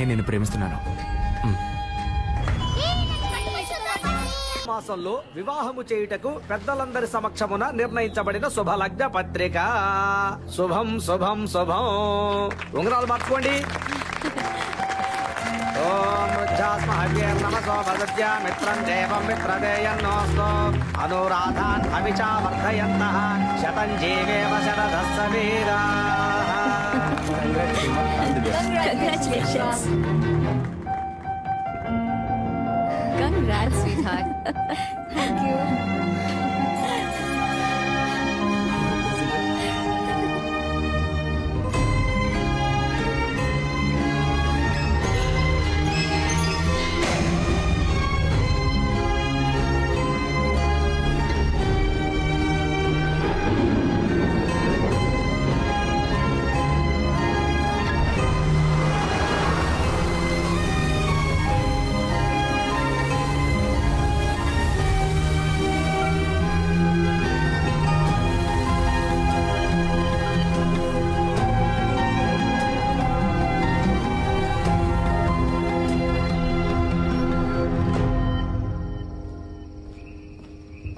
నేను నిన్ను ప్రేమిస్తున్నాను. మాసంలో వివాహము చేయుటకు పెద్దలందరి సమక్షమున నిర్ణయించబడిన శుభలగ్న పత్రిక. శుభం శుభం శుభం. ఉంగరాలు మార్చుకోండి. ఓం నమసో భగత్య మిత్రం దేవం మిత్రదేయన్నోస్తు అనురాధాన్ అవిచా వర్ధయంతః శతం జీవేమ శరదస్స వీరాః. Congratulations. Congrats, sweetheart. Thank you.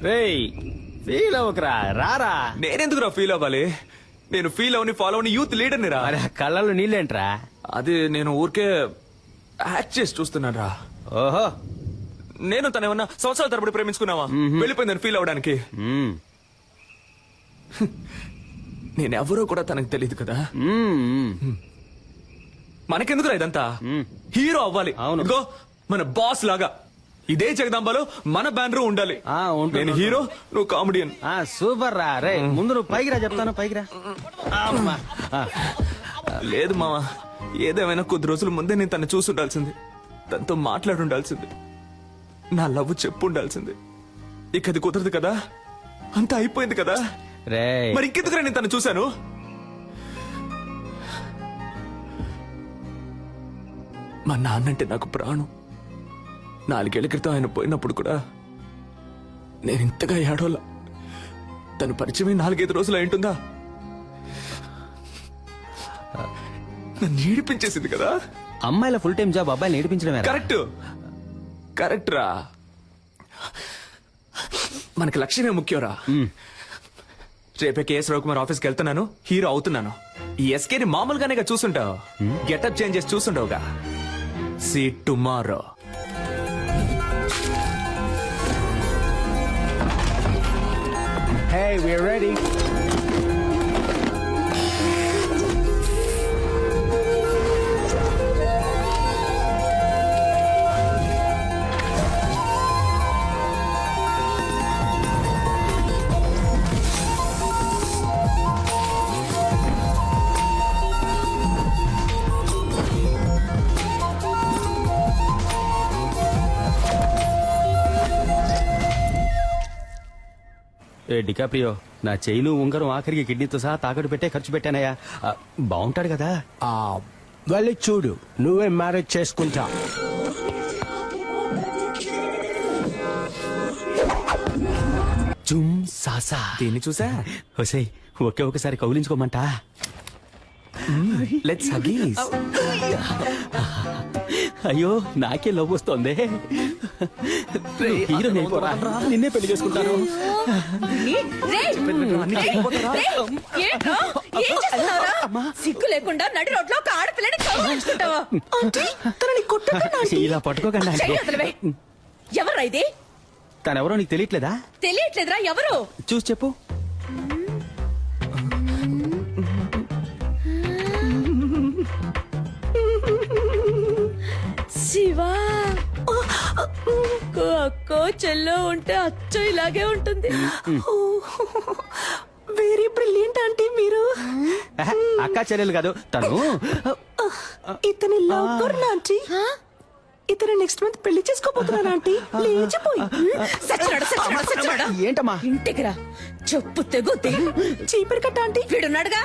రేయ్ ఫీల్ అవ్వకరా, రారా. నేనెందుకురా ఫీల్ అవ్వాలి? నేను ఫీల్ అవని ఫాలో అవని యూత్ లీడర్ని రా. అరే కళ్ళలో నీళ్ళేంట్రా? అది నేను ఊరికే యాక్ట్ చేసి చూస్తున్నాను రా. ఓహో, నేను తనేమన్నా సంవత్సరాల తరబడి ప్రేమించుకున్నావా? వెళ్ళిపోయిందని ఫీల్ అవడానికి. నేనెవరో కూడా తనకు తెలియదు కదా. మనకెందుకురా ఇదంతా? హీరో అవ్వాలి. అవును. ఇదిగో మన బాస్ లాగా ఇదే జగదాంబలో మన బ్యానర్ ఉండాలి. నేను హీరో, నువ్వు కామెడియన్. సూపర్ రా. రే ముందు నువ్వు పైకి రా, చెప్తాను పైకి రా. లేదు మావా, ఏదేమైనా కొద్ది రోజుల ముందే నేను తను చూసి ఉండాల్సింది, తనతో మాట్లాడి ఉండాల్సింది, నా లవ్ చెప్పు ఉండాల్సింది. ఇక అది కుదరదు కదా, అంతా అయిపోయింది కదా. రే మరి ఇంకెందుకురా నేను తను చూశాను? మా నాన్నంటే నాకు ప్రాణం. 4 ఏళ్ల క్రితం ఆయన పోయినప్పుడు కూడా నేను ఇంతగా ఏడోలా. తను పరిచయమే 4-5 రోజులు అయింటుందా? నన్ను ఏడిపించేసింది కదా. అమ్మాయిల ఫుల్ టైం జాబ్ అబ్బాయిలు నేర్పించడమే. కరెక్ట్ కరెక్ట్ రా. మనకి లక్ష్యమే ముఖ్యంరా. రేపే కేఎస్ రవికుమార్ ఆఫీస్కి వెళ్తున్నాను, హీరో అవుతున్నాను. ఈ ఎస్కేని మామూలుగానే చూసుంటావు, గెటప్ చేంజ్ చేసి చూసుంటావుగా. See tomorrow. Hey, we're ready. DiCaprio, నా చైను ఉంగరం ఆఖరికి కిడ్నీతో సహా తాకట్టు పెట్టే ఖర్చు పెట్టానయ్యా. బాగుంటాడు కదా. వెళ్ళి చూడు, నువ్వే మ్యారేజ్ చేసుకుంటా. జుమ్ సాసా. దీన్ని చూసా? ఒసేయ్, ఒకే ఒకసారి కౌలించుకోమంట. Let's Huggies. అయ్యో నాకే లవ్ వస్తోంది. హీరో నిన్నే పెళ్లి చేసుకుంటాను. సిగ్గు లేకుండా నడి రోడ్లో ఒక ఆడపిల్లని కౌగిలించుకుంటావా? ఇలా పట్టుకోకండి. ఎవరా ఇది? తనెవరో నీకు తెలియట్లేదా? తెలియట్లేదురా. ఎవరు? చూసి చెప్పు. శివా. అక్కో చెల్లో ఉంటే అచ్చో ఇలాగే ఉంటుంది. వెరీ బ్రిలియంట్ ఆంటీ మీరు. అక్క చెల్లెలు కాదు తను. ఇతని లవ్ ఆంటీ. ఇతను నెక్స్ట్ మంత్ పెళ్లి చేసుకోబోతున్నాను ఆంటీ. లేచిపోయి ఏంటమ్మా? ఇంటికి రా, చెప్పు తెగుద్ది. చీపిరి కట్ట ఆంటీ. వీడున్నాడుగా.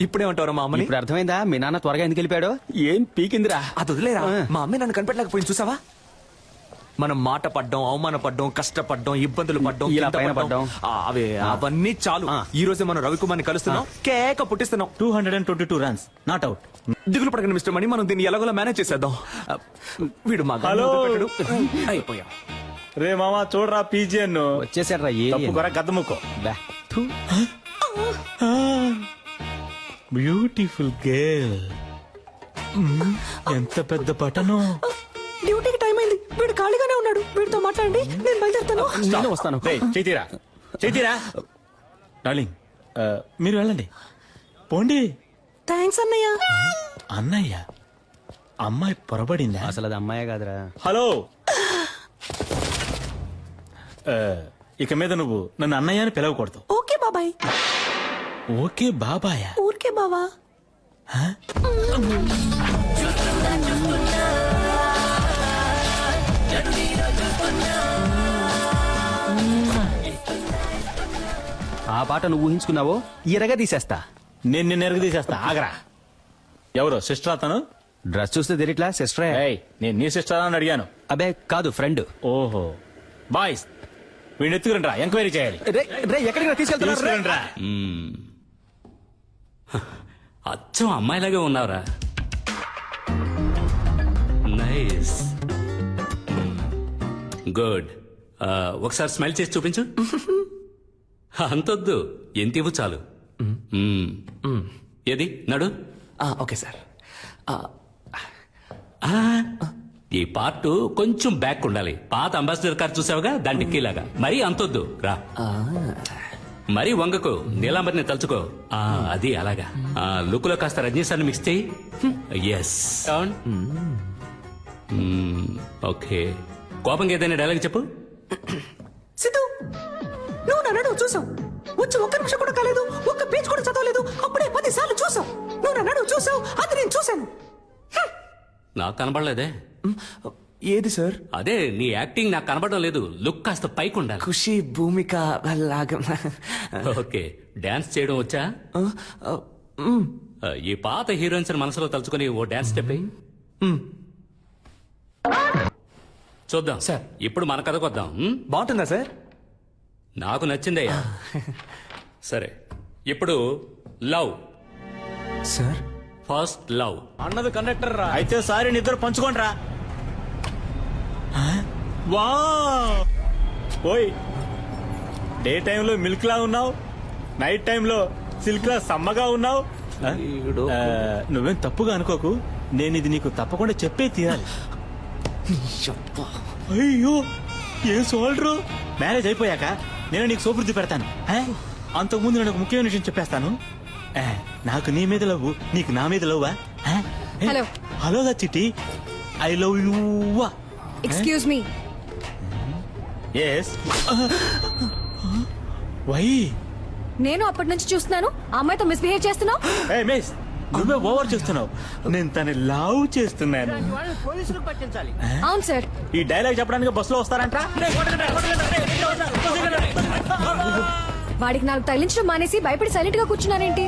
ఇప్పుడేమంటారు మా అమ్మని? ఇప్పుడు అర్థమైందా మీ నాన్న త్వరగా ఎందుకు వెళ్ళిపోయాడు? ఏం పీకిందిరా. అది వదిలేరా. మా అమ్మ నన్ను కనిపెట్టలేకపోయింది చూసావా? మనం మాట పడ్డం, అవమాన పడ్డం, కష్టపడ్డం, ఇబ్బందులు పడ్డం, ఇలా కింద పైన పడ్డం. అవే అవన్నీ చాలు. ఈ రోజే మనం రవికుమార్ని కలుస్తున్నాం, కేక పుట్టిస్తున్నాం. 222 runs, not out. దిగులు పడకండి మిస్టర్ మణి, మనం దీన్ని ఎలాగోలా మేనేజ్ చేసేద్దాం. వీడు మా హలో. అయిపోయాం. రే మామా చూడరా పీజియన్ వచ్చేసాడు రా తప్పుకోరా గద్దముక్కో బ్యూటిఫుల్ గర్ల్. ఎంత పెద్ద పట్టణం. డ్యూటీకి టైం అయింది. వీడు ఖాళీగానే ఉన్నాడు. వీడితో మాట్లాడండి, నేను బయలుదేరుతాను. నేను వస్తాను. చైతీరా డార్లింగ్, మీరు వెళ్ళండి పోండి. థ్యాంక్స్ అన్నయ్య. అన్నయ్య అమ్మాయి పొరబడిందా? అసలు అది అమ్మాయే కాదురా. హలో, ఇక మీద నువ్వు నన్ను అన్నయ్య అని పిలవకూడదు. ఓకే బాబాయ్. ఓకే బాబాయా? ఊరికే బావా. ఆ పాట నువ్వు ఊహించుకున్నావో ఇరగా తీసేస్తా. నేను నిన్ను ఎరగ తీసేస్తా. ఆగరా. ఎవరు సిస్టర్ అతను? డ్రెస్ చూస్తే తెలియట్లా సిస్టరే. ఏయ్, నేను నీ సిస్టర్ అని అడిగాను. అబే కాదు, ఫ్రెండ్. ఓహో, బాయ్స్ వీడిని ఎత్తుకురండి రా, ఎంక్వైరీ చేయాలి. ఎక్కడికి తీసుకెళ్తున్నారు? తీసుకురండి రా. అచ్చం అమ్మాయిలాగే ఉన్నావురా. Nice, good. ఒకసారి స్మైల్ చేసి చూపించు. అంతొద్దు, ఎంత ఇవ్వు చాలు. ఏది నడు. Okay sir. ఈ పార్ట్ కొంచెం బ్యాక్ ఉండాలి. పాత అంబాసిడర్ కార్ చూసావుగా, దాన్ని ఎక్కేలాగా. మరీ అంతొద్దు రా. మరీ వంగకు, నీలాంబరిని తలుచుకో. అది అలాగా. లుక్ లో కాస్త రజనీ సార్ని మిక్స్ చేయి. ఎస్. ఓకే, కోపంగా ఏదైనా డైలాగ్ చెప్పు. సిద్ధు, నువ్వు నన్ను చూసావు. వచ్చి ఒక్క నిమిషం కూడా కాలేదు, ఒక్క పేజ్ కూడా చదవలేదు. అప్పుడే 10 సార్లు చూసావు. నువ్వు నన్ను చూసావు, అది నేను చూశాను. నాకు కనబడలేదే. ఏది సార్? అదే నీ యాక్టింగ్ నాకు కనబడడం లేదు. లుక్ కాస్త పైకి ఉండాలి. ఖుషి, భూమిక లాగా. ఓకే, డాన్స్ చేయడం వచ్చా? ఈ పాత హీరోయిన్స్ మనసులో తలుచుకొని ఓ డాన్స్ స్టెప్ అయ్యి చూద్దాం సార్. ఇప్పుడు మన కథకు వద్దాం. బాగుంటుందా సార్? నాకు నచ్చిందయ్యా. సరే, ఇప్పుడు లవ్. Sir, first love. అన్నది కండక్టర్ రా. అయితే సారీ, నిద్ర పంచుకోండి రా. వా ఓయ్, డే టైంలో మిల్క్ లా ఉన్నావు, నైట్ టైంలో సిల్క్ లా సమ్మగా ఉన్నావు. నువ్వేం తప్పుగా అనుకోకు, నేను ఇది నీకు తప్పకుండా చెప్పే తీరాలి. అయ్యో, ఏం సోల్డరు. మ్యారేజ్ అయిపోయాక నేను నీకు సోపురుద్ది పెడతాను. అంతకుముందు నేను ఒక ముఖ్యమైన విషయం చెప్పేస్తాను. నాకు నీ మీద లవ్వు, నీకు నా మీద లవ్వా? Hello. Hello Chitti, I love you. Excuse me. Yes. Why? నేను అప్పటి నుంచి చూస్తున్నాను, ఆ అమ్మాయితో మిస్బిహేవ్ చేస్తున్నావు. ఏ మిస్, నువ్వే ఓవర్ చేస్తున్నావు. నేను తన లవ్ చేస్తున్నాను. పోలీసులకు పట్టించాలి. అవును సార్. ఈ డైలాగ్ చెప్పడానికి బస్సులో వస్తారంట. వాడికి నాకు తగిలించడం మానేసి భయపడి సైలెంట్ గా కూర్చున్నారేంటి?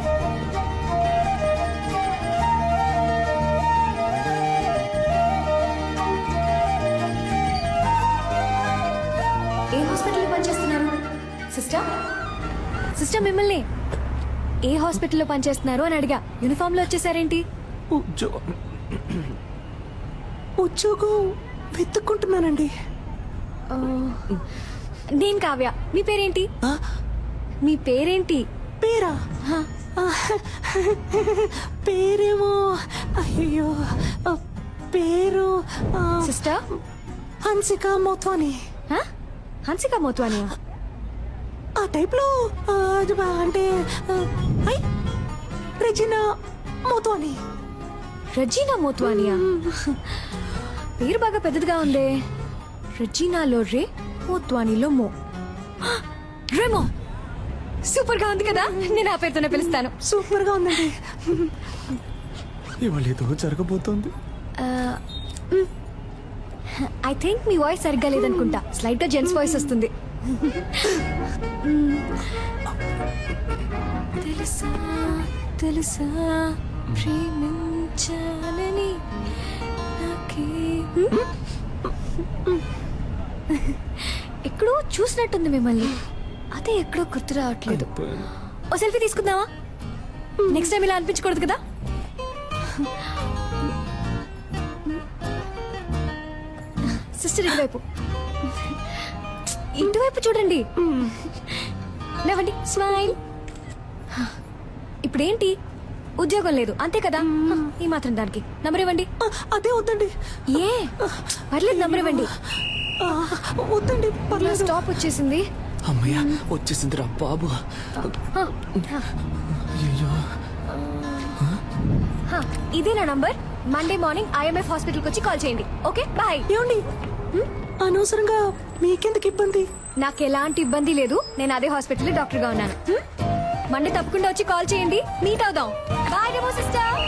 ఏ హాస్పిటల్లో పనిచేస్తున్నారు సిస్టర్? సిస్టర్, మిమ్మల్ని ఏ హాస్పిటల్లో పనిచేస్తున్నారు అని అడిగా. యూనిఫామ్ లో వచ్చేసారేంటి? ఉద్యోగం వెతుక్కుంటున్నానండి. నేను కావ్య. మీ పేరేంటి? మీ పేరేంటి? పేరా? పేరేమో, అయ్యో పేరు సిస్టర్ హన్సిక మోత్వాని. హన్సిక మోత్వానియా? ఆ టైప్ లో అంటే రెజినా మోత్వాని. రజీనా మోత్వానియా? పేరు బాగా పెద్దదిగా ఉందే. రజీనాలో రే, మోత్వానిలో మో. రేమో, సూపర్ గా ఉంది కదా. నేను ఆ పేరుతోనే పిలుస్తాను. సూపర్ గా ఉందండి. ఇవాళ ఏదో జరగబోతోంది. ఐ థింక్ మీ వాయిస్ సరిగ్గా లేదనుకుంటా. స్లైట్ గా జెంట్స్ వాయిస్ వస్తుంది. తెలుసా తెలుసా ప్రేమించాలని నాకే. ఎక్కడో చూసినట్టుంది మిమ్మల్ని, అదే ఎక్కడో గుర్తు రావట్లేదు. ఓ సెల్ఫీ తీసుకుందామా? నెక్స్ట్ టైం ఇలా అనిపించకూడదు కదా. సిస్టర్ ఇటువైపు, ఇటువైపు చూడండి. నవ్వండి, స్మైల్. ఇప్పుడేంటి, ఉద్యోగం లేదు అంతే కదా, ఈ మాత్రం దానికి నంబర్ ఇవ్వండి. అదే వద్దండి. ఏ పర్లేదు, నంబర్ ఇవ్వండి. వద్దండి పర్లేదు. స్టాప్ వచ్చేసింది. అమ్మయ్య వచ్చేసిందిరా బాబు. ఇదే నా నంబర్. మండే మార్నింగ్ IMF హాస్పిటల్కి వచ్చి కాల్ చేయండి. Okay bye. ఏమండి అనవసరంగా మీకెందుకు ఇబ్బంది? నాకు ఎలాంటి ఇబ్బంది లేదు, నేను అదే హాస్పిటల్లో డాక్టర్గా ఉన్నాను. మండే తప్పకుండా వచ్చి కాల్ చేయండి, మీట్ అవుదాం. Bye sister.